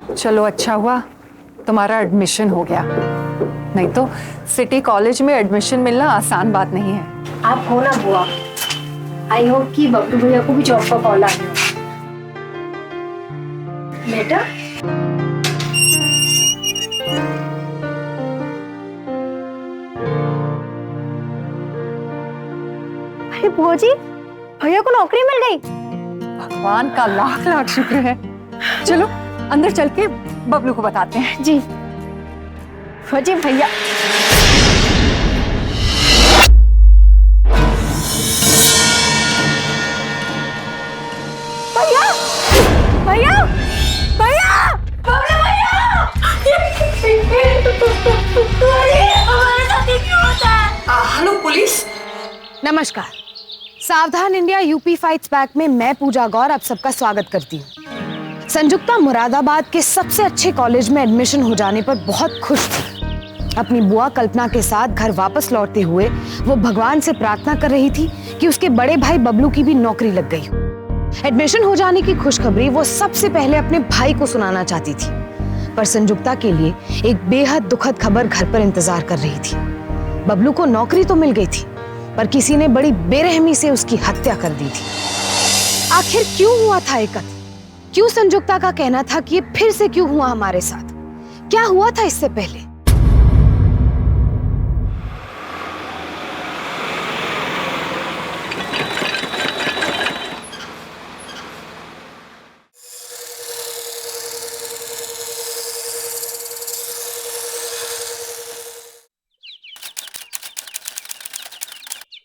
चलो अच्छा हुआ तुम्हारा एडमिशन हो गया, नहीं तो सिटी कॉलेज में एडमिशन मिलना आसान बात नहीं है। आप हो ना बुआ। आई होप कि बबलू भैया को भी जॉब का कॉल आ गया। बेटा अरे बुआ जी, भैया को नौकरी मिल गई। भगवान का लाख लाख शुक्र है। चलो अंदर चल के बबलू को बताते हैं। जी फौजी भैया। भैया भैया भैया बबलू भैया हमारे साथ ये क्यों होता है? Hello police. नमस्कार। सावधान इंडिया यूपी फाइट्स बैक में मैं पूजा गौर आप सबका स्वागत करती हूँ। संजुक्ता मुरादाबाद के सबसे अच्छे कॉलेज में एडमिशन हो जाने पर बहुत खुश थी। अपनी बुआ कल्पना के साथ घर वापस लौटते हुए वो भगवान से प्रार्थना कर रही थी कि उसके बड़े भाई बबलू की भी नौकरी लग गई हो। एडमिशन हो जाने की खुशखबरी वो सबसे पहले अपने भाई को सुनाना चाहती थी, पर संजुक्ता के लिए एक बेहद दुखद खबर घर पर इंतजार कर रही थी। बबलू को नौकरी तो मिल गई थी, पर किसी ने बड़ी बेरहमी से उसकी हत्या कर दी थी। आखिर क्यों हुआ था ये कत्ल? क्यों संजुक्ता का कहना था कि ये फिर से क्यों हुआ हमारे साथ? क्या हुआ था इससे पहले?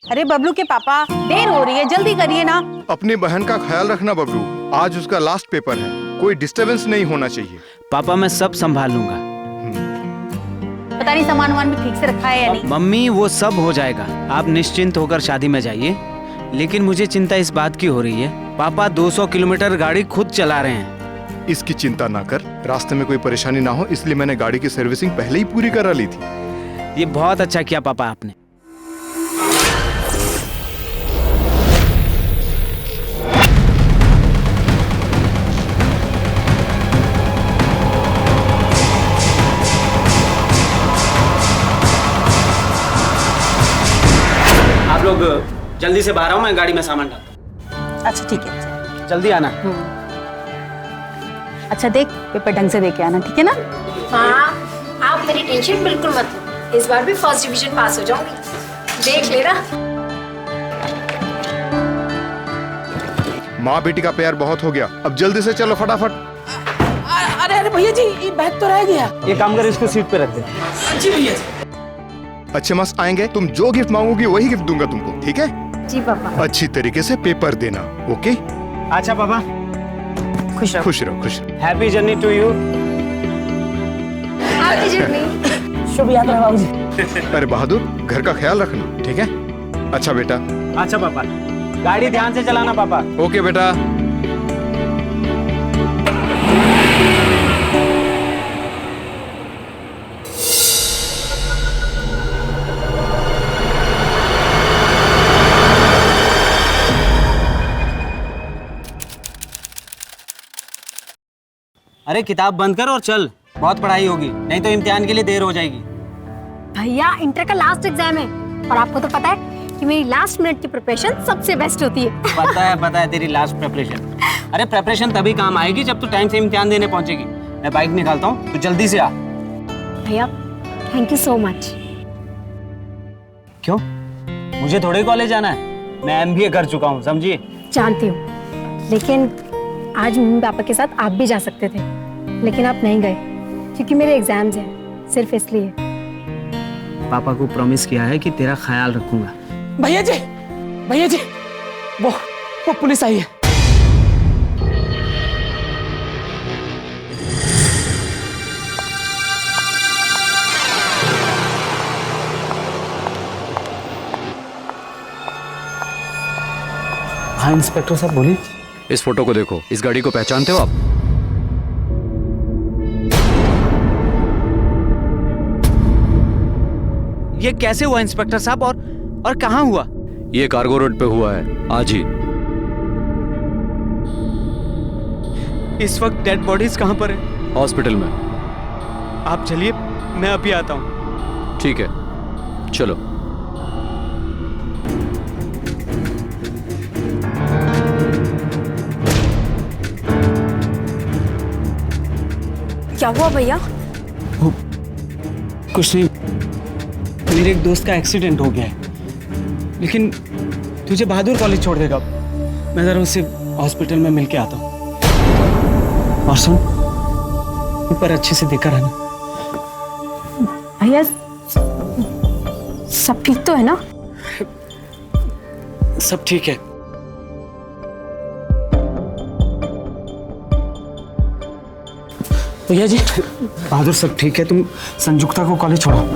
अरे बबलू के पापा, देर हो रही है, जल्दी करिए ना। अपनी बहन का ख्याल रखना बबलू, आज उसका लास्ट पेपर है, कोई डिस्टरबेंस नहीं होना चाहिए। पापा मैं सब संभाल लूंगा। पता नहीं सामान वामान भी ठीक से रखा है या नहीं। मम्मी वो सब हो जाएगा, आप निश्चिंत होकर शादी में जाइए। लेकिन मुझे चिंता इस बात की हो रही है, पापा 200 किलोमीटर गाड़ी खुद चला रहे हैं। इसकी चिंता ना कर, रास्ते में कोई परेशानी ना हो इसलिए मैंने गाड़ी की सर्विसिंग पहले ही पूरी करा ली थी। ये बहुत अच्छा किया पापा आपने। आप लोग जल्दी से बाहर आओ, मैं गाड़ी में सामान डालता हूँ। अच्छा ठीक है, जल्दी आना। अच्छा देख पेपर ढंग से दे के आना, ठीक है ना? हाँ, आप मेरी टेंशन बिल्कुल मत लो, इस बार भी फर्स्ट डिवीजन पास हो जाऊंगी, देख लेना। माँ बेटी का प्यार बहुत हो गया, अब जल्दी से चलो फटाफट। अरे अरे भैया जी, ये बैग तो रह गया। ये काम कर, इसको सीट पे रख दे। जी भैया। अच्छे मस्त आएंगे, तुम जो गिफ्ट मांगोगी वही गिफ्ट दूंगा तुमको, ठीक है? जी पापा। अच्छी तरीके से पेपर देना, ओके? अच्छा पापा, खुश रहो। खुश रहो, खुश रहो। Happy journey to you. आपकी जर्नी शुभ यात्रा बाबूजी। अरे बहादुर, घर का ख्याल रखना, ठीक है? अच्छा बेटा। अच्छा पापा, गाड़ी ध्यान से चलाना पापा। ओके बेटा। अरे किताब बंद कर और चल, बहुत पढ़ाई होगी, नहीं तो इम्तिहान के लिए देर हो जाएगी। भैया इंटर का लास्ट एग्जाम है और आपको तो पता है कि मेरी लास्ट मिनट की प्रिपरेशन सबसे बेस्ट होती है। पता है तेरी लास्ट प्रिपरेशन। अरे प्रिपरेशन तभी काम आएगी जब तू टाइम से इम्तिहान देने पहुंचेगी। मैं बाइक निकालता हूँ, तू जल्दी से आ। भैया थैंक यू सो मच। क्यों? मुझे थोड़े कॉलेज जाना है, मैं MBA कर चुका हूँ, समझिए। जानती हूँ, लेकिन आज मम्मी पापा के साथ आप भी जा सकते थे, लेकिन आप नहीं गए क्योंकि मेरे एग्जाम्स हैं, सिर्फ इसलिए। पापा को प्रॉमिस किया है कि तेरा ख्याल रखूंगा। भैया जी, वो पुलिस आई है। हाँ इंस्पेक्टर साहब बोलिए। इस फोटो को देखो, इस गाड़ी को पहचानते हो आप? ये कैसे हुआ इंस्पेक्टर साहब, और कहाँ हुआ? ये कार्गो रोड पे हुआ है आज ही। इस वक्त डेड बॉडीज कहाँ पर है? हॉस्पिटल में। आप चलिए, मैं अभी आता हूँ। ठीक है, चलो। क्या हुआ भैया? कुछ नहीं, मेरे एक दोस्त का एक्सीडेंट हो गया है, लेकिन तुझे बहादुर कॉलेज छोड़ देगा। मैं जरा उससे हॉस्पिटल में मिल के आता हूँ। और सुन, ऊपर अच्छे से देखकर रहना। भैया सब ठीक तो है ना? सब ठीक है। भैया जी, बहादुर सब ठीक है, तुम संजुक्ता को कॉलेज छोड़ो।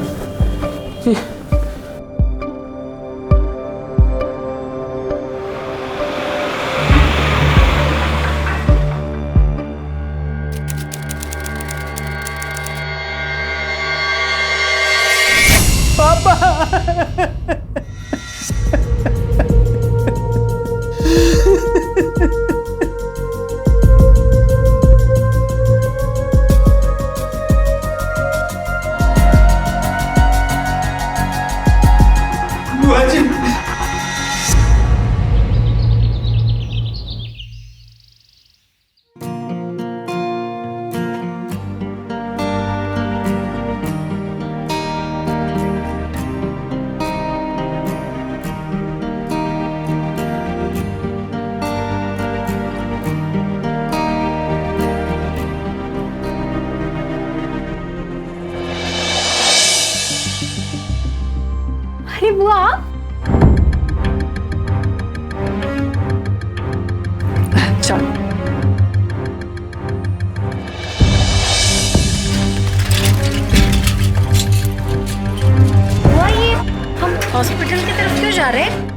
अरे बुआ, चल। बुआ ये हम हॉस्पिटल की तरफ क्यों जा रहे हैं?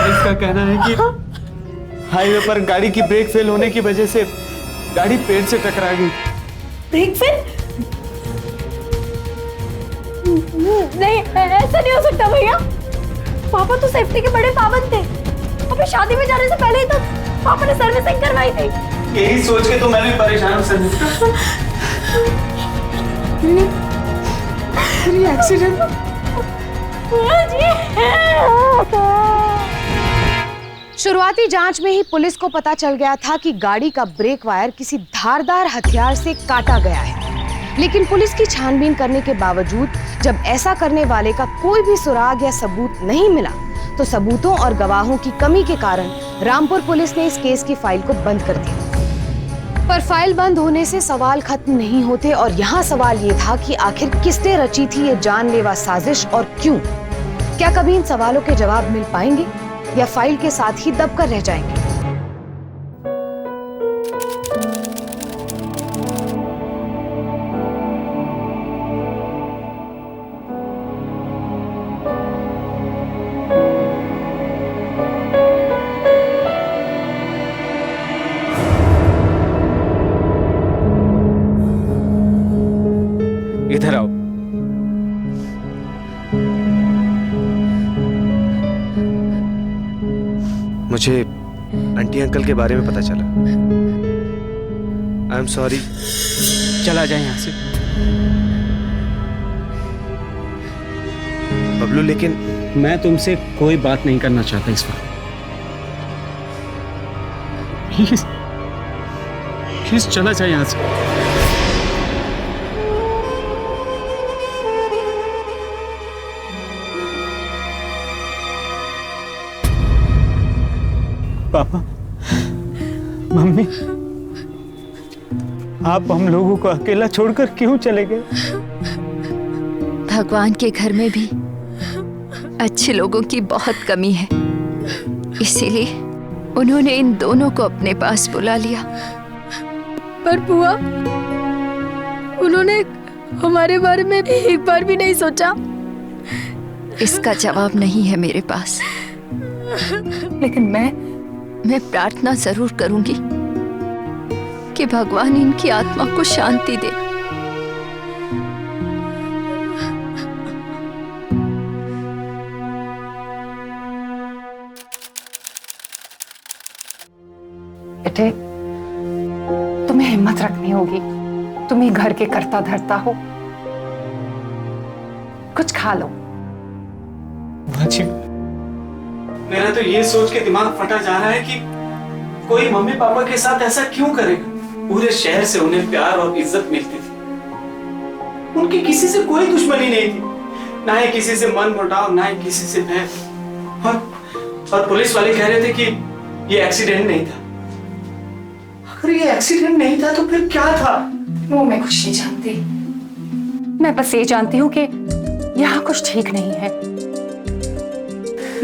इसका कहना है कि हाईवे पर गाड़ी की ब्रेक फेल होने की वजह से गाड़ी पेड़ से टकरा गई। Brake fail? नहीं, ऐसा नहीं हो सकता भैया। पापा तो सेफ्टी के बड़े पाबंद थे। अभी शादी में जाने से पहले ही तो पापा ने सर्विसिंग करवाई थी। यही सोच के तो मैं भी परेशान हूँ संजुक्ता। एक्सीडेंट शुरुआती जांच में ही पुलिस को पता चल गया था कि गाड़ी का ब्रेक वायर किसी धारदार हथियार से काटा गया है, लेकिन पुलिस की छानबीन करने के बावजूद जब ऐसा करने वाले का कोई भी सुराग या सबूत नहीं मिला, तो सबूतों और गवाहों की कमी के कारण रामपुर पुलिस ने इस केस की फाइल को बंद कर दिया। पर फाइल बंद होने से सवाल खत्म नहीं होते और यहाँ सवाल ये था कि आखिर किसने रची थी ये जानलेवा साजिश और क्यों? क्या कभी इन सवालों के जवाब मिल पाएंगे या फाइल के साथ ही दबकर रह जाएंगे? इधर आओ। मुझे आंटी अंकल के बारे में पता चला। I am sorry. चला जाए यहाँ से। बबलू, लेकिन मैं तुमसे कोई बात नहीं करना चाहता इस वक्त। प्लीज प्लीज चला जाए यहाँ से। पापा, मम्मी, आप हम लोगों को अकेला छोड़कर क्यों चले गए? भगवान के घर में भी अच्छे लोगों की बहुत कमी है। इसीलिए उन्होंने इन दोनों को अपने पास बुला लिया। पर बुआ, उन्होंने हमारे बारे में एक बार भी नहीं सोचा। इसका जवाब नहीं है मेरे पास, लेकिन मैं प्रार्थना जरूर करूंगी कि भगवान इनकी आत्मा को शांति दे। बेटे, तुम्हें हिम्मत रखनी होगी। तुम ही घर के करता धरता हो, कुछ खा लो। जी, मेरा तो ये सोच के दिमाग फटा जा रहा है कि कोई मम्मी पापा के साथ ऐसा क्यों करेगा। पूरे शहर से उन्हें प्यार और इज्जत मिलती थी, उनकी किसी से कोई दुश्मनी नहीं थी, ना ही किसी से मन मुटाव, ना ही किसी से भय। और पुलिस वाले कह रहे थे कि ये एक्सीडेंट नहीं था। अगर ये एक्सीडेंट नहीं था तो फिर क्या था? वो मैं कुछ नहीं जानती। मैं बस ये जानती हूँ कि यहाँ कुछ ठीक नहीं है।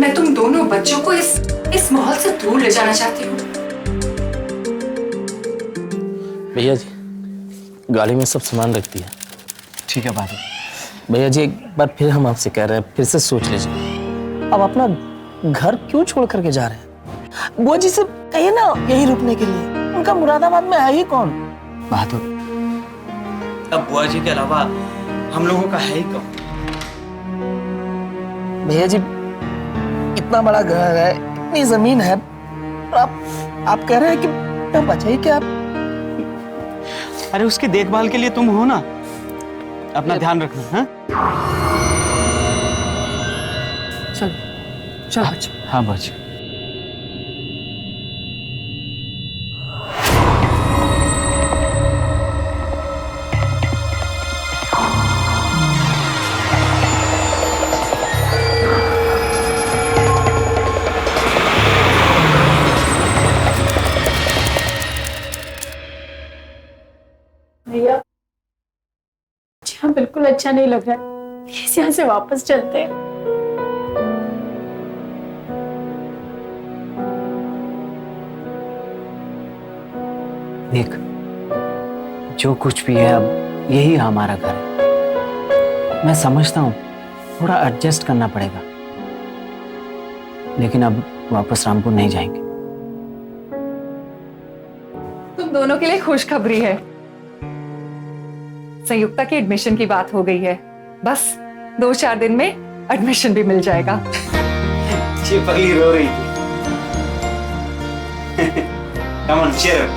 मैं तुम दोनों बच्चों को इस माहौल से दूर ले जाना चाहती हूँ। भैया जी, गाड़ी में सब सामान रख दिया। ठीक है बाबू। भैया जी, एक बार फिर हम आपसे कह रहे हैं, फिर से सोच लीजिए। अब अपना घर क्यों छोड़ करके जा रहे हैं? बुआ जी से कहिए ना यही रुकने के लिए। उनका मुरादाबाद में है ही कौन? बहादुर, अब बुआ जी के अलावा हम लोगों का है ही कौन? भैया जी, इतना बड़ा घर है, इतनी जमीन है, और आप कह रहे हैं कि मैं बचाई क्या? अरे उसकी देखभाल के लिए तुम हो ना, अपना ध्यान रखना। हाँ चलो चलो बच्चों। हाँ बच्चों। भैया, यहाँ बिल्कुल अच्छा नहीं लग रहा है। प्लीज यहाँ से वापस चलते हैं। देख, जो कुछ भी है अब यही हमारा घर है। मैं समझता हूँ थोड़ा एडजस्ट करना पड़ेगा, लेकिन अब वापस रामपुर नहीं जाएंगे। तुम दोनों के लिए खुशखबरी है। संयुक्ता की एडमिशन की बात हो गई है। बस 2-4 दिन में एडमिशन भी मिल जाएगा। ये पगली रो रही थी। Come on, cheer up.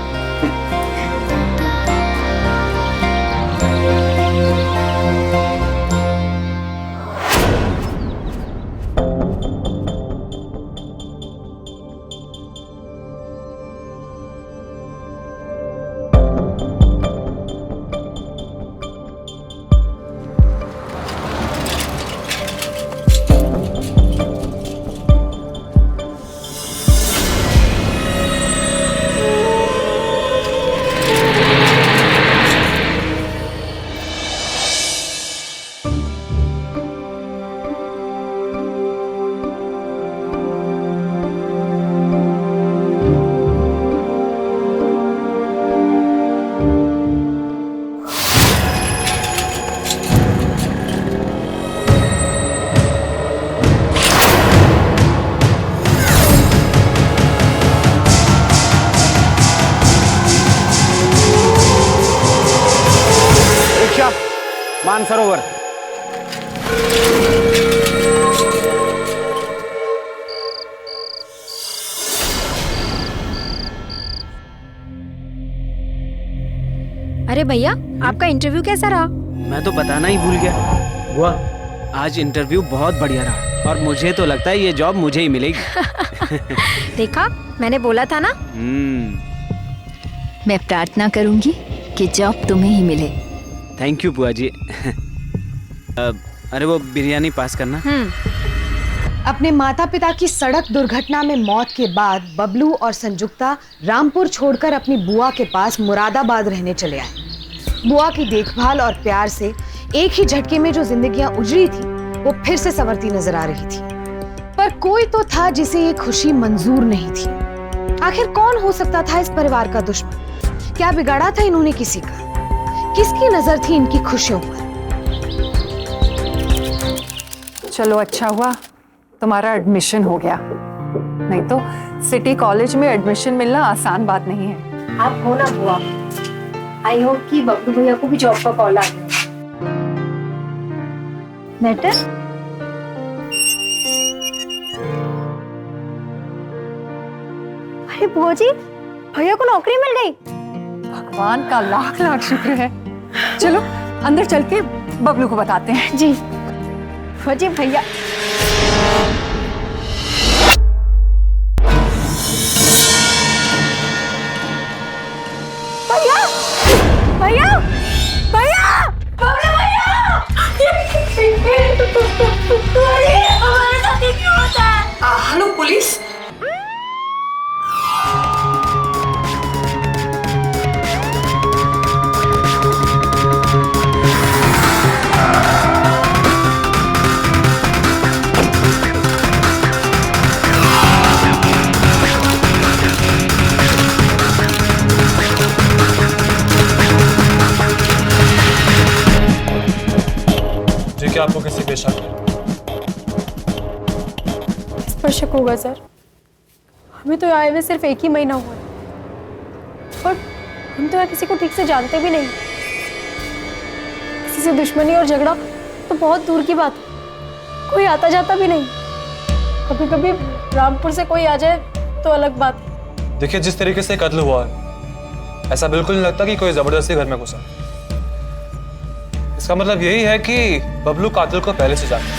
Mansarovar. अरे भैया, आपका इंटरव्यू कैसा रहा? मैं तो बताना ही भूल गया। बुआ, आज इंटरव्यू बहुत बढ़िया रहा और मुझे तो लगता है ये जॉब मुझे ही मिलेगी। देखा, मैंने बोला था ना। मैं प्रार्थना करूंगी कि जॉब तुम्हें ही मिले। थैंक यू बुआ जी। अरे वो बिरयानी पास करना। अपने माता पिता की सड़क दुर्घटना में मौत के बाद बबलू और संजुक्ता रामपुर छोड़कर अपनी बुआ के पास मुरादाबाद रहने चले आए। बुआ की देखभाल और प्यार से एक ही झटके में जो जिंदगियां उजड़ी थी वो फिर से संवरती नजर आ रही थी। पर मगर कोई तो था जिसे ये खुशी मंजूर नहीं थी। आखिर कौन हो सकता था इस परिवार का दुश्मन? क्या बिगाड़ा था इन्होंने किसी का? किसकी नजर थी इनकी खुशियों पर? चलो अच्छा हुआ तुम्हारा एडमिशन हो गया, नहीं तो सिटी कॉलेज में एडमिशन मिलना आसान बात नहीं है। आप हो ना बुआ। आई होप कि बबलू भैया को भी जॉब का कॉल आ गया। लेटर? अरे बुआ जी, भैया को नौकरी मिल गई। भगवान का लाख लाख शुक्र है। चलो अंदर चल के बबलू को बताते हैं। जी बुआ जी, भैया भैया भैया भैया बबलू भैया, अरे हमारे साथ ये क्यों होता है? Hello police. जी क्या आपको किसी पे शक है? इस पर शक होगा सर। हमें तो आए हुए सिर्फ 1 ही महीना हुआ है और हम तो यहाँ किसी को ठीक से जानते भी नहीं। किसी से दुश्मनी और झगड़ा तो बहुत दूर की बात है, कोई आता जाता भी नहीं। कभी कभी रामपुर से कोई आ जाए तो अलग बात है। देखिए जिस तरीके से कत्ल हुआ है, ऐसा बिल्कुल नहीं लगता कि कोई जबरदस्ती घर में घुसा। इसका मतलब यही है कि बबलू कातिल को पहले से जानता है।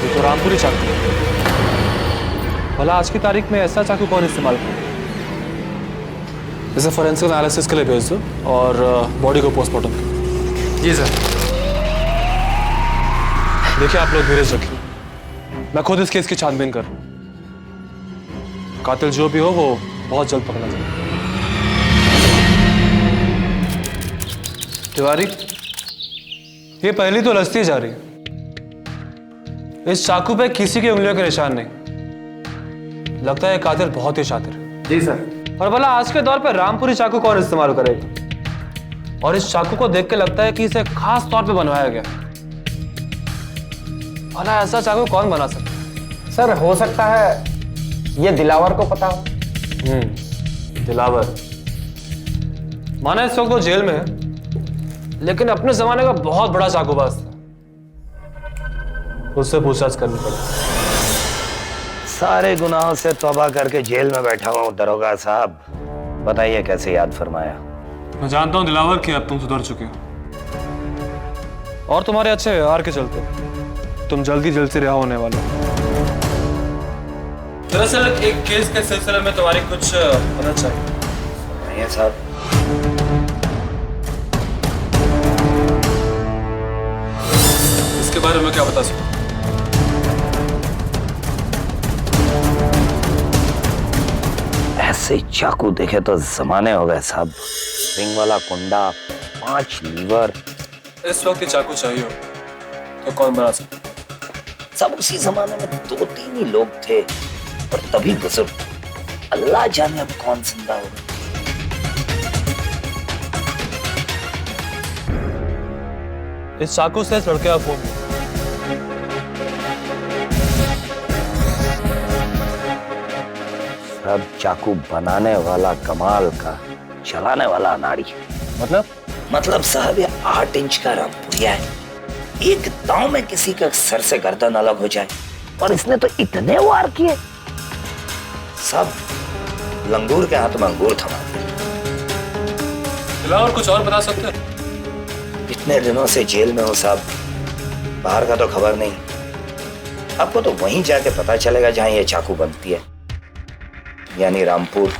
ये तो रामपुरी चाकू है। भला आज की तारीख में ऐसा चाकू कौन इस्तेमाल करे? इसे फोरेंसिक एनालिसिस के लिए भेज दो और बॉडी को पोस्टमार्टम करो। जी सर। देखिए आप लोग धीरज रखिए, मैं खुद इस केस की छानबीन कर रहा हूं। कातिल जो भी हो वो बहुत जल्द पकड़ा जाए। तिवारी, ये पहली तो लस्ती जा रही है। इस चाकू पे किसी की उंगलियों के निशान नहीं। लगता है कातिल बहुत ही शातिर है। जी सर। और भला आज के दौर पे रामपुरी चाकू कौन इस्तेमाल करेगा? और इस चाकू को देख के लगता है कि इसे खास तौर पे बनवाया गया। भला ऐसा चाकू कौन बना सकता है? सर हो सकता है ये दिलावर को पता हो। दिलावर माना इस वक्त वो जेल में है, लेकिन अपने जमाने का बहुत बड़ा चाकूबाज था। उससे पूछताछ करनी पड़ेगी। सारे गुनाहों से तौबा करके जेल में बैठा हुआ हूं दरोगा साहब, बताइए कैसे याद फरमाया? मैं जानता हूं दिलावर कि अब तुम सुधर चुके हो और तुम्हारे अच्छे व्यवहार के चलते तुम जल्दी जेल से रिहा होने वाले हो। दरअसल एक केस के सिलसिले में तुम्हारी कुछ मदद चाहिए। साहब इसके बारे में क्या बता सकते? ऐसे चाकू देखे तो जमाने हो गए साहब। रिंग वाला कुंडा, 5 लीवर। इस वक्त ये चाकू चाहिए हो तो कौन बना सकता? सब उसी जमाने में 2-3 ही लोग थे और तभी गुजर। अल्लाह जाने अब कौन जिंदा होगा। इस चाकू से इस लड़के का खून। सब चाकू बनाने वाला कमाल का, चलाने वाला अनाड़ी। मतलब साहब ये 8 इंच का रामपुरिया है। एक दांव में किसी का सर से गर्दन अलग हो जाए, और इसने तो इतने वार किए, सब लंगूर के हाथ में अंगूर थमा दिया। और कुछ और बता सकते हैं? इतने दिनों से जेल में हो साहब, बाहर का तो खबर नहीं। आपको तो वहीं जाके पता चलेगा जहां ये चाकू बनती है, यानी रामपुर।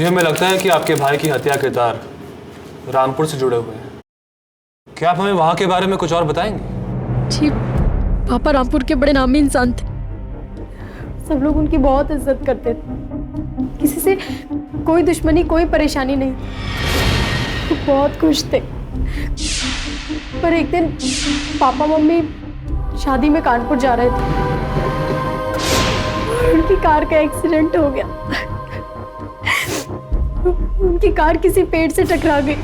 जी हमें लगता है कि आपके भाई की हत्या के तार रामपुर से जुड़े हुए हैं। क्या आप हमें वहां के बारे में कुछ और बताएंगे? जी, पापा रामपुर के बड़े नामी इंसान थे। सब लोग उनकी बहुत इज्जत करते थे। किसी से कोई दुश्मनी, कोई परेशानी नहीं। वो बहुत खुश थे। पर एक दिन पापा मम्मी शादी में कानपुर जा रहे थे। उनकी कार का एक्सीडेंट हो गया। उनकी कार किसी पेड़ से टकरा गई।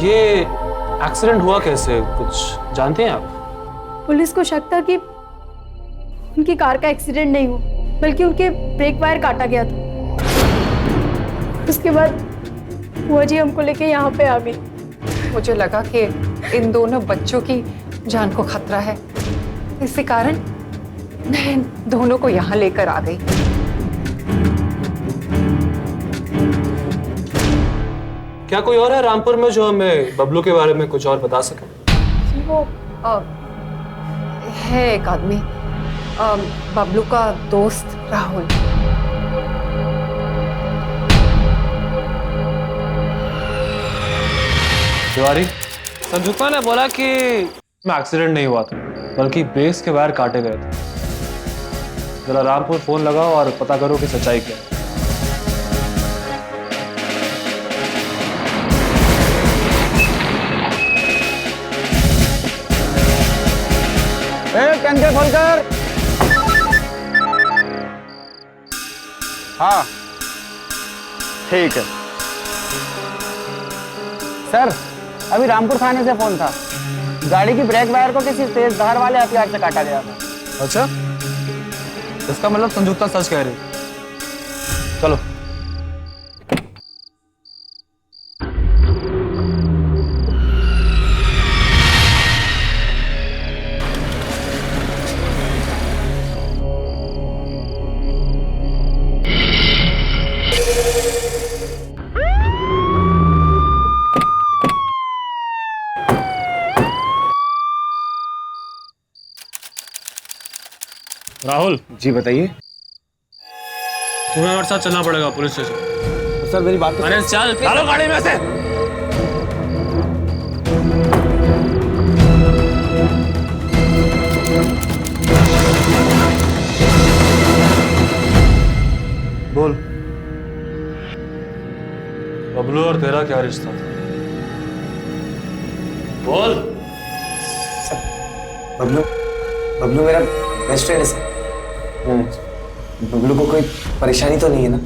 ये एक्सीडेंट हुआ कैसे, कुछ जानते हैं आप? पुलिस को शक था कि उनकी कार का एक्सीडेंट नहीं हुआ, बल्कि उनके ब्रेक वायर काटा गया था। उसके बाद बुआ जी हमको लेके यहाँ पे आ गई। मुझे लगा कि इन दोनों बच्चों की जान को खतरा है, इसी कारण मैं इन दोनों को यहाँ लेकर आ गई। क्या कोई और है रामपुर में जो हमें बबलू के बारे में कुछ और बता सके? वो है एक आदमी, बबलू का दोस्त राहुल। तिवारी, संजुक्ता ने बोला कि एक्सीडेंट नहीं हुआ था, बल्कि बेस के वायर काटे गए थे। जरा रामपुर फोन लगाओ और पता करो कि सच्चाई क्या है। टंके खोलकर। हाँ ठीक है सर, अभी रामपुर थाने से फोन था। गाड़ी की ब्रेक वायर को किसी तेज धार वाले हथियार से काटा गया था। अच्छा, इसका मतलब संजुक्ता सच कह रही। चलो। राहुल जी बताइए। तुम्हें हमारे साथ चलना पड़ेगा पुलिस स्टेशन। सर मेरी बात अरे चल, डालो गाड़ी में से। बोल, बबलू और तेरा क्या रिश्ता था? बोल। बबलू मेरा बेस्ट फ्रेंड है सर। बबलू को कोई परेशानी तो नहीं है ना?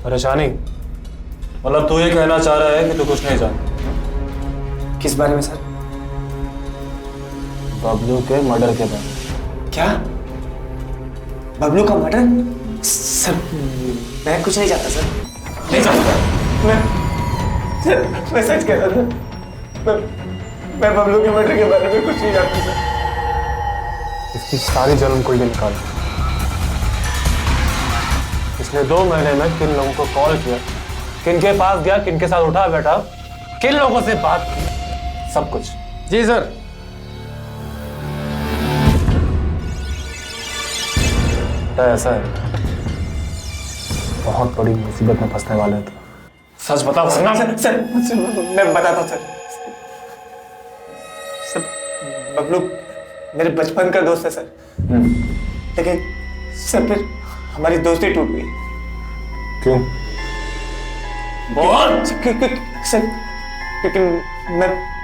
परेशानी मतलब तू ये कहना चाह रहा है कि तू कुछ नहीं जानता? किस बारे में सर? बबलू के मर्डर के बारे में। क्या? बबलू का मर्डर? सर मैं कुछ नहीं जानता सर। नहीं जानता मैं सच कह रहा था। मैं बबलू के मर्डर के बारे में कुछ नहीं जानता सर। इसकी सारी जलन कुंडली निकाल। इसने 2 महीने में किन लोगों को कॉल किया, किनके पास गया, किनके साथ उठा बैठा, किन लोगों से बात की, सब कुछ। जी सर। ऐसा है, बहुत बड़ी मुसीबत में फंसने वाले थे। सच बताओ वरना। सर मैं बताता हूँ सर। बबलू मेरे बचपन का दोस्त है सर। लेकिन सर फिर हमारी दोस्ती टूट गई। क्यों? बोल। सर क्योंकि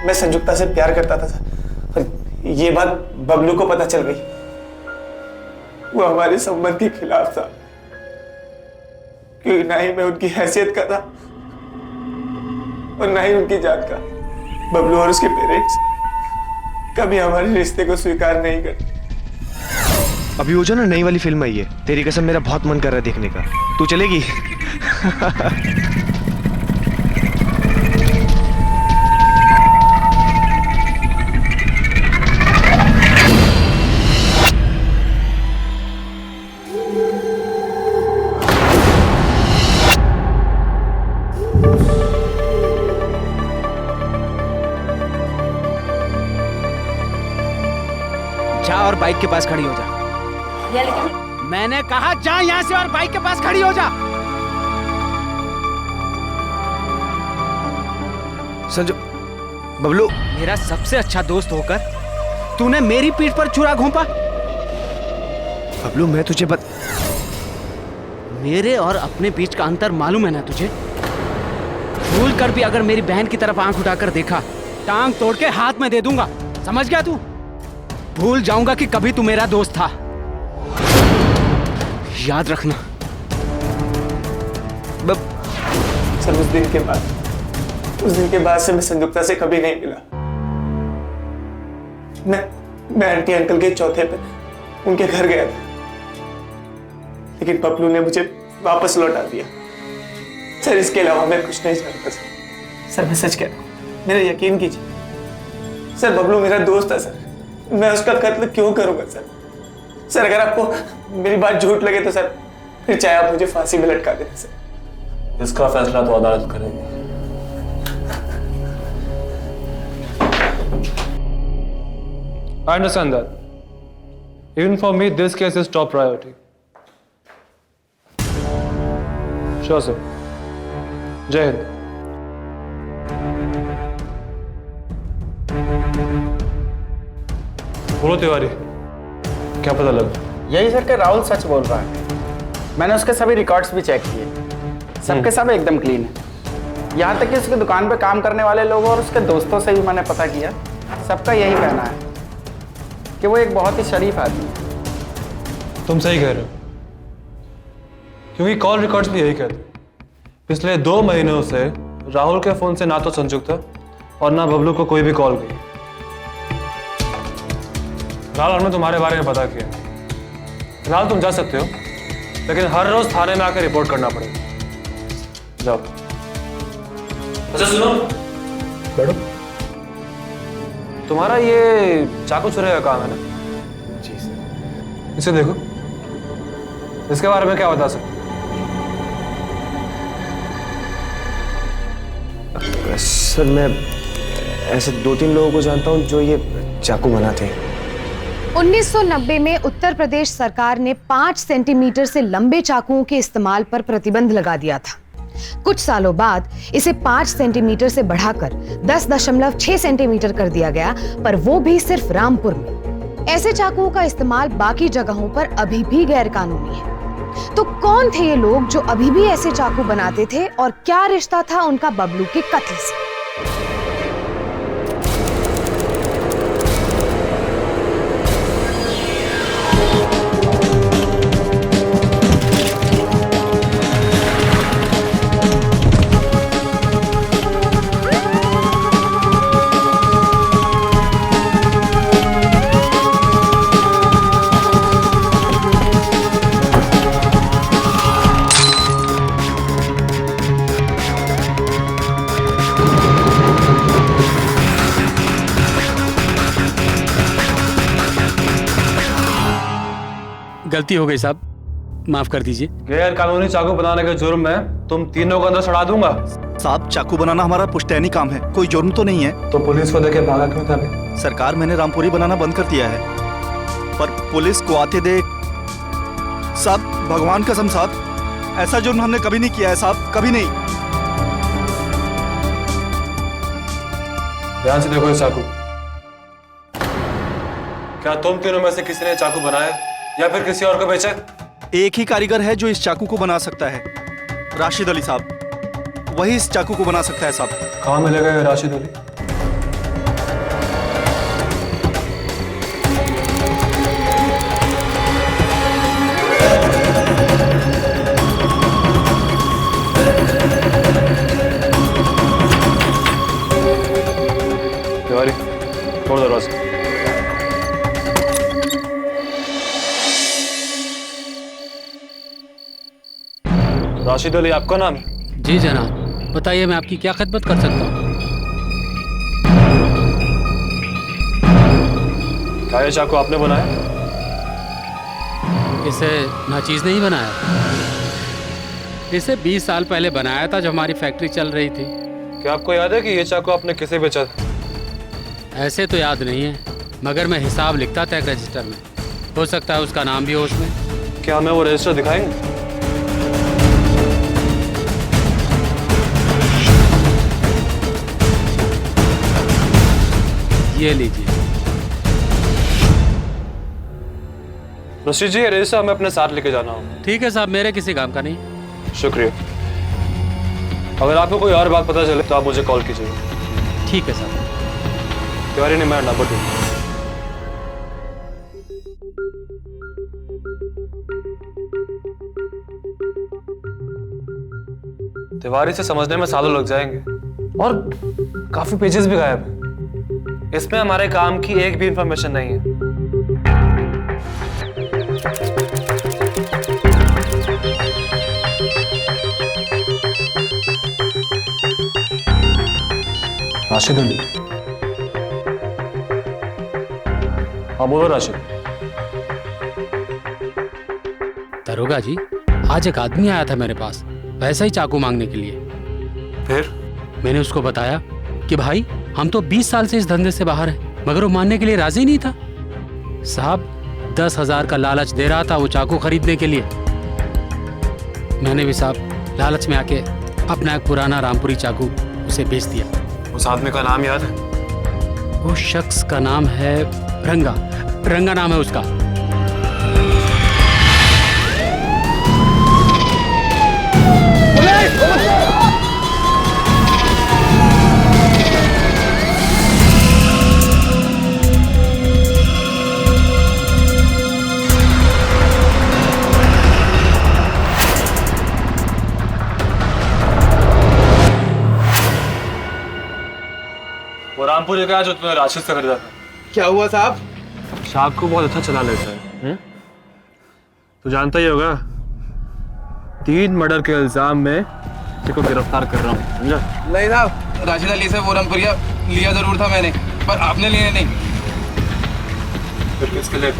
मैं संजुक्ता से प्यार करता था सर, और ये बात बबलू को पता चल गई। वो हमारे संबंध के खिलाफ था, क्योंकि ना ही मैं उनकी हैसियत का था और ना ही उनकी जात का। बबलू और उसके पेरेंट्स कभी हमारे रिश्ते को स्वीकार नहीं करते। अभी वो जो ना नई वाली फिल्म आई है, तेरी कसम मेरा बहुत मन कर रहा है देखने का। तू चलेगी? जा और बाइक के पास खड़ी हो जा। लेकिन मैंने कहा जा यहाँ से और बाइक के पास खड़ी हो जा। संजू, बबलू, मेरा सबसे अच्छा दोस्त होकर तूने मेरी पीठ पर छुरा घोंपा। बबलू, मैं तुझे मेरे और अपने बीच का अंतर मालूम है ना तुझे? भूल कर भी अगर मेरी बहन की तरफ आंख उठाकर देखा, टांग तोड़ के हाथ में दे दूंगा। समझ गया तू? भूल जाऊंगा कि कभी तू मेरा दोस्त था। याद रखना। सर, उस दिन के बाद से मैं संयुक्ता से कभी नहीं मिला। मैं आंटी अंकल के चौथे पे उनके घर गया था, लेकिन बबलू ने मुझे वापस लौटा दिया। सर, इसके अलावा मैं कुछ नहीं जानता। सर, मैं सच कह रहा हूँ, मेरा यकीन कीजिए। सर, बबलू मेरा दोस्त था सर, मैं उसका कत्ल क्यों करूंगा सर? सर, अगर आपको मेरी बात झूठ लगे तो सर फिर चाहे आप मुझे फांसी में लटका देना सर। इसका फैसला तो अदालत करेगी। I understand that. Even for me, this case is top priority. Sure, sir. जय हिंद। बोलो तिवारी, क्या पता लगा? यही सर कि राहुल सच बोल रहा है। मैंने उसके सभी रिकॉर्ड्स भी चेक किए, सबके सब एकदम क्लीन है। यहाँ तक कि उसकी दुकान पे काम करने वाले लोगों और उसके दोस्तों से भी मैंने पता किया, सबका यही कहना है कि वो एक बहुत ही शरीफ आदमी है। तुम सही कह रहे हो, क्योंकि कॉल रिकॉर्ड्स भी यही कहते हैं। पिछले 2 महीनों से राहुल के फोन से ना तो संयुक्ता और ना बबलू को कोई भी कॉल की। राहुल, हमने तुम्हारे बारे में पता किया। फिलहाल तुम जा सकते हो, लेकिन हर रोज थाने में आकर रिपोर्ट करना पड़ेगा। जाओ। अच्छा सुनो, बैठो। तुम्हारा ये चाकू चुराने का काम है ना? जी सर। इसे देखो, इसके बारे में क्या बता सकते? सर, मैं ऐसे 2-3 लोगों को जानता हूँ जो ये चाकू बनाते हैं। 1990 में उत्तर प्रदेश सरकार ने 5 सेंटीमीटर से लंबे चाकुओं के इस्तेमाल पर प्रतिबंध लगा दिया था। कुछ सालों बाद इसे 5 सेंटीमीटर से बढ़ाकर 10.6 सेंटीमीटर कर दिया गया, पर वो भी सिर्फ रामपुर में। ऐसे चाकुओं का इस्तेमाल बाकी जगहों पर अभी भी गैर कानूनी है। तो कौन थे ये लोग जो अभी भी ऐसे चाकू बनाते थे, और क्या रिश्ता था उनका बबलू के कत्ल से? गलती हो गई साहब, माफ कर दीजिए। गैर कानूनी चाकू बनाने के जुर्म में तुम तीनों को अंदर सड़ा दूंगा। साहब, चाकू बनाना हमारा पुश्तैनी काम है, कोई जुर्म तो नहीं है। तो पुलिस को देखे भागा क्यों था? सरकार मैंने रामपुरी बनाना बंद कर दिया है, पर पुलिस को आते देख। साहब, भगवान कसम साहब, ऐसा जुर्म हमने कभी नहीं किया है साहब, कभी नहीं। ध्यान से देखो इस चाकू। क्या तुम तीनों में से किसी ने चाकू बनाया या फिर किसी और को बेचा? एक ही कारीगर है जो इस चाकू को बना सकता है, राशिद अली साहब। वही इस चाकू को बना सकता है साहब। कहाँ मिलेगा ये राशिद अली? तिवारी, छोड़ दरवाजा। राशिद अली आपका नाम है? जी जनाब, बताइए मैं आपकी क्या खिदमत कर सकता हूँ? क्या ये चाकू आपने बनाया? इसे नाचीज नहीं बनाया, इसे 20 साल पहले बनाया था जब हमारी फैक्ट्री चल रही थी। क्या आपको याद है कि ये चाकू आपने किसे बेचा था? ऐसे तो याद नहीं है, मगर मैं हिसाब लिखता था एक रजिस्टर में। हो सकता है उसका नाम भी हो उसमें। क्या हमें वो रजिस्टर दिखाएंगे? ये लीजिए। रशीद जी, ये रजिस्टर हमें अपने साथ लेके जाना होगा। ठीक है साहब, मेरे किसी काम का नहीं। शुक्रिया। अगर आपको कोई और बात पता चले तो आप मुझे कॉल कीजिएगा। ठीक है साहब। तिवारी ने मेरा नंबर दिया। तिवारी से समझने में सालों लग जाएंगे और काफी पेजेस भी गायब हैं। इसमें हमारे काम की एक भी इंफॉर्मेशन नहीं है। राशिद अली। हाँ बोलो राशिद। दरोगा जी, आज एक आदमी आया था मेरे पास, वैसा ही चाकू मांगने के लिए। फिर मैंने उसको बताया कि भाई हम तो 20 साल से इस धंधे से बाहर हैं, मगर वो मानने के लिए राजी नहीं था। साहब 10,000 का लालच दे रहा था वो चाकू खरीदने के लिए। मैंने भी साहब लालच में आके अपना एक पुराना रामपुरी चाकू उसे बेच दिया। उस आदमी का नाम याद है? वो शख्स का नाम है रंगा। रंगा नाम है उसका। वो रामपुरी का जो तुमने राशिद से खरीदा था। क्या हुआ साहब? चाकू बहुत अच्छा चला लेता है। तो जानता ही होगा 3 मर्डर के इल्जाम में तेरे को गिरफ्तार कर रहा हूँ, समझा? नहीं साहब, राशिद अली से वो रामपुरिया लिया जरूर था मैंने, पर आपने लिया नहीं। फिर किसके लिए?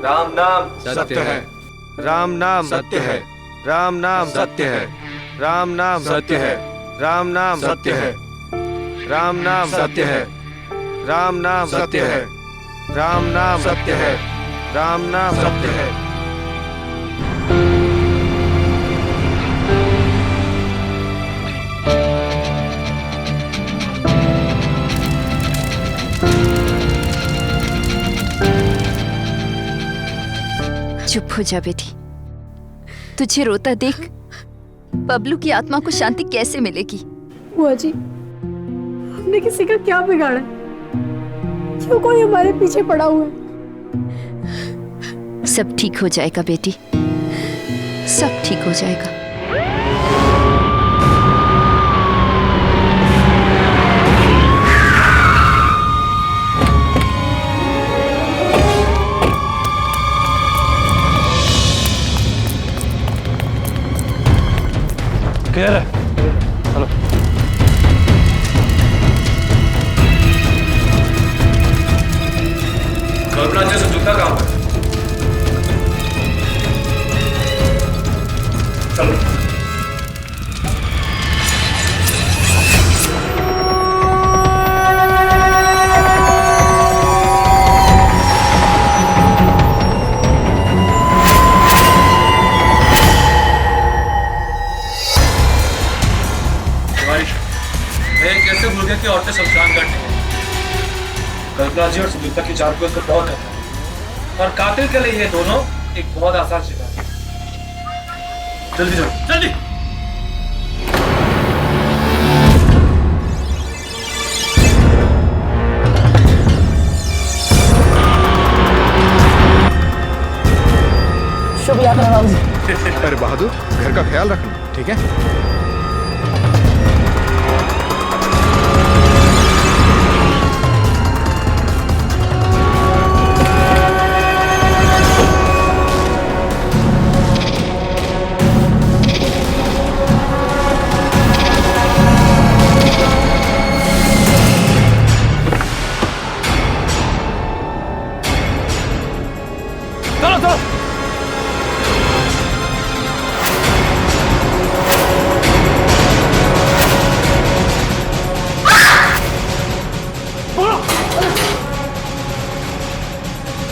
राम नाम सत्य है। राम नाम सत्य है। राम नाम सत्य है। राम नाम सत्य है। राम नाम सत्य है। राम नाम सत्य है। राम नाम सत्य है। राम नाम सत्य है। राम नाम सत्य है। चुप हो जा बेटी। तुझे रोता देख बबलू की आत्मा को शांति कैसे मिलेगी? बुआ जी, हमने किसी का क्या बिगाड़ा? क्यों कोई हमारे पीछे पड़ा हुआ है? सब ठीक हो जाएगा बेटी, सब ठीक हो जाएगा। क्लियर है? चलो। कल्पना जी से जूता कहाँ पर? चलो। कैसे भूल गए कि औरतें शमशान घाट नहीं है? कल्पना जी और संयुक्ता की जान को इसको बहुत खतरा है और कातिल के लिए ये दोनों एक बहुत आसान शिकार है। जल्दी जल्दी जल्दी। सब याद रहा बाबूजी। अरे बहादुर, घर का ख्याल रखना, ठीक है?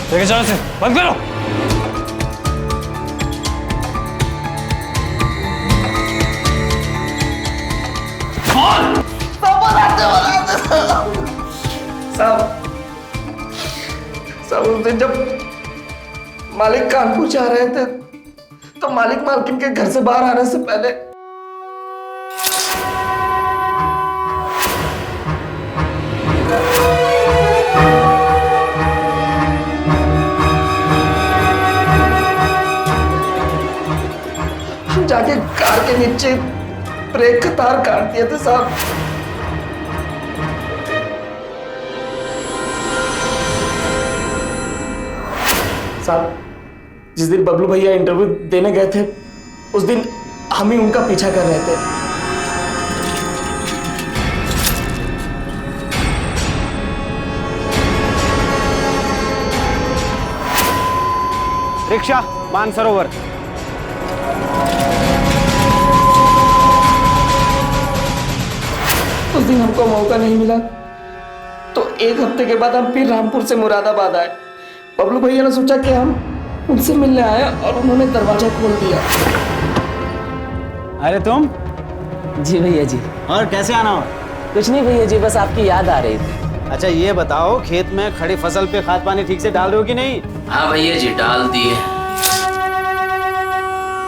लेके जाओ इसे, बंद करो। साहब उस दिन जब मालिक कानपुर जा रहे थे तो मालिक मालकिन के घर से बाहर आने से पहले हम जाके कार के नीचे ब्रेक का तार काट दिया था साहब। साहब जिस दिन बबलू भैया इंटरव्यू देने गए थे उस दिन हम ही उनका पीछा कर रहे थे। रिक्शा मानसरोवर। उस दिन हमको मौका नहीं मिला तो एक हफ्ते के बाद हम फिर रामपुर से मुरादाबाद आए। बबलू भैया ने सोचा कि हम उनसे मिलने आए और उन्होंने दरवाजा खोल दिया। अरे तुम? जी भैया जी। और कैसे आना हो? कुछ नहीं भैया जी, बस आपकी याद आ रही थी। अच्छा ये बताओ, खेत में खड़ी फसल पे खाद पानी ठीक से डाल रहे हो कि नहीं? हाँ भैया जी, डाल दिए।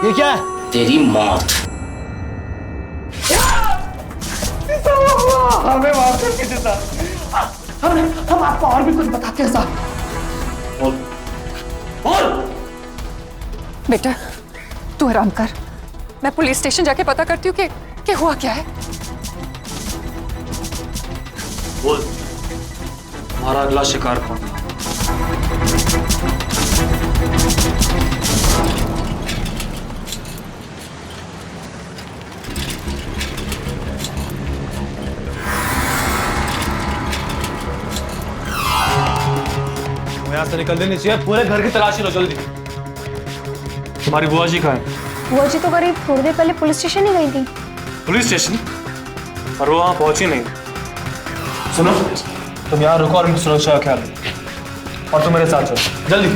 ये क्या है? तेरी मौत। हमें माफ कर दीजिए साहब, हम आपको और भी कुछ बताते हैं साहब। बेटा तू आराम कर, मैं पुलिस स्टेशन जाके पता करती हूँ कि हुआ क्या है। बोल, हमारा अगला शिकार कौन? यहाँ से निकलने नहीं चाहिए, पूरे घर की तलाशी लो जल्दी। तुम्हारी बुआ जी कहाँ है? बुआ जी तो करीब थोड़ी देर पहले पुलिस स्टेशन ही गई थी। Police station? पर वो वहाँ पहुंची नहीं। सुनो, तुम यहाँ रुको और उनकी सुरक्षा का ख्याल रखो। और तुम मेरे साथ चलो जल्दी।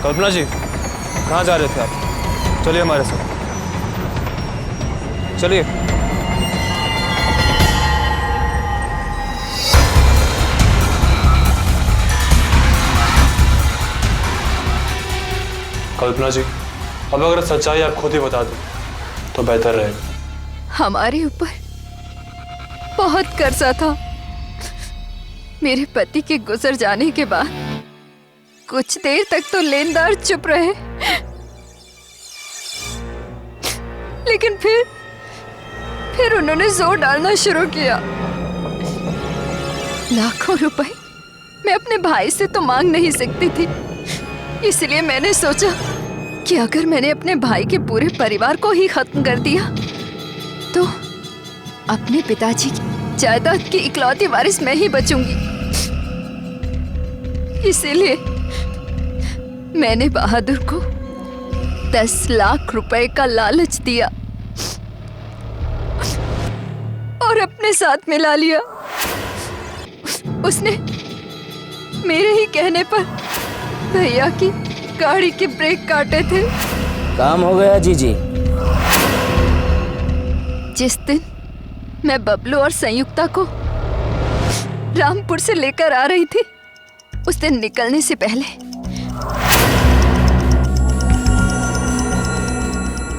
कल्पना जी, कहाँ जा रहे थे आप? चलिए हमारे साथ, चलिए। कल्पना जी, अब अगर सच्चाई आप खुद ही बता दें तो बेहतर रहेगा। हमारे ऊपर बहुत कर्जा था। मेरे पति के गुजर जाने के बाद कुछ देर तक तो लेनदार चुप रहे, लेकिन फिर उन्होंने जोर डालना शुरू किया। लाखों रुपए मैं अपने भाई से तो मांग नहीं सकती थी, इसलिए मैंने सोचा कि अगर मैंने अपने भाई के पूरे परिवार को ही खत्म कर दिया तो अपने पिताजी की जायदाद की इकलौती वारिस मैं ही बचूंगी। इसीलिए मैंने बहादुर को 10 लाख रुपए का लालच दिया और अपने साथ मिला लिया। उसने मेरे ही कहने पर भैया की गाड़ी के ब्रेक काटे थे। काम हो गया जीजी। जिस दिन मैं बबलू और संयुक्ता को रामपुर से लेकर आ रही थी, उस दिन निकलने से पहले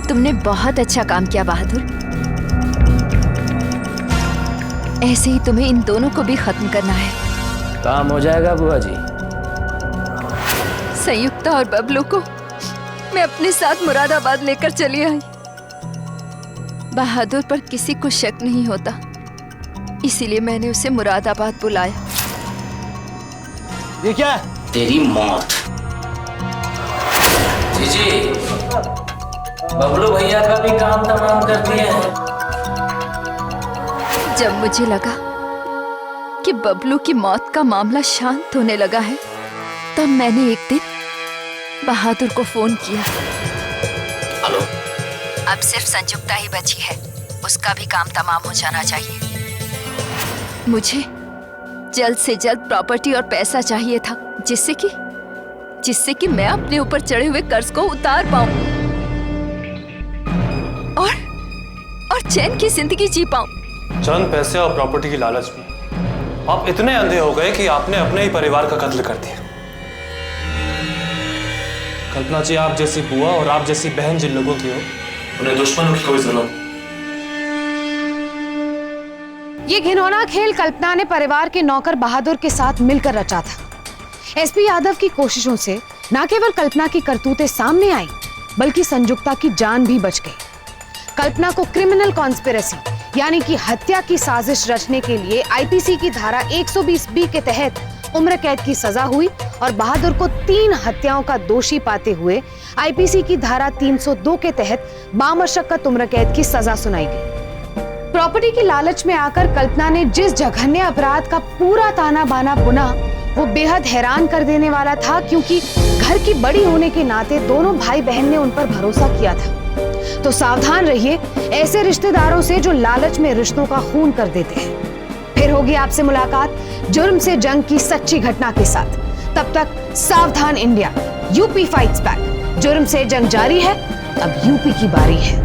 तुमने बहुत अच्छा काम किया बहादुर। ऐसे ही तुम्हें इन दोनों को भी खत्म करना है। काम हो जाएगा बुआ जी। संयुक्ता और बबलू को मैं अपने साथ मुरादाबाद लेकर चली आई। बहादुर पर किसी को शक नहीं होता, इसीलिए मैंने उसे मुरादाबाद बुलाया। ये क्या है? तेरी मौत। जीजी, बबलू भैया का भी काम तमाम कर दिए हैं। जब मुझे लगा कि बबलू की मौत का मामला शांत होने लगा है, तब मैंने एक दिन बहादुर को फोन किया। हेलो। अब सिर्फ संयुक्ता ही बची है, उसका भी काम तमाम हो जाना चाहिए। मुझे जल्द से जल्द प्रॉपर्टी और पैसा चाहिए था, जिससे कि मैं अपने ऊपर चढ़े हुए कर्ज को उतार पाऊं और चैन की जिंदगी जी पाऊं। चंद पैसे और प्रॉपर्टी की लालच में आप इतने अंधे हो गए कि आपने अपने ही परिवार का कत्ल कर दिया। कल्पना जी, आप जैसी बुआ और आप जैसी बहन जिन लोगों की हो, उन्हें दुश्मनों की कोई जरूरत। ये घिनौना खेल कल्पना ने परिवार के नौकर बहादुर के साथ मिलकर रचा था। एसपी यादव की कोशिशों से न केवल कल्पना की करतूतें सामने आई, बल्कि संयुक्ता की जान भी बच गई। कल्पना को क्रिमिनल कॉन्स्पिरेसी यानी कि हत्या की साजिश रचने के लिए आईपीसी की धारा 120B के तहत उम्र कैद की सजा हुई और बहादुर को 3 हत्याओं का दोषी पाते हुए आईपीसी की धारा 302 के तहत बामशक्कत उम्र कैद की सजा सुनाई गई। प्रॉपर्टी की लालच में आकर कल्पना ने जिस जघन्य अपराध का पूरा ताना बाना बुना, वो बेहद हैरान कर देने वाला था, क्योंकि घर की बड़ी होने के नाते दोनों भाई बहन ने उन पर भरोसा किया था। तो सावधान रहिए ऐसे रिश्तेदारों से जो लालच में रिश्तों का खून कर देते हैं। फिर होगी आपसे मुलाकात जुर्म से जंग की सच्ची घटना के साथ। तब तक सावधान इंडिया, यूपी फाइट्स बैक। जुर्म से जंग जारी है, अब यूपी की बारी है।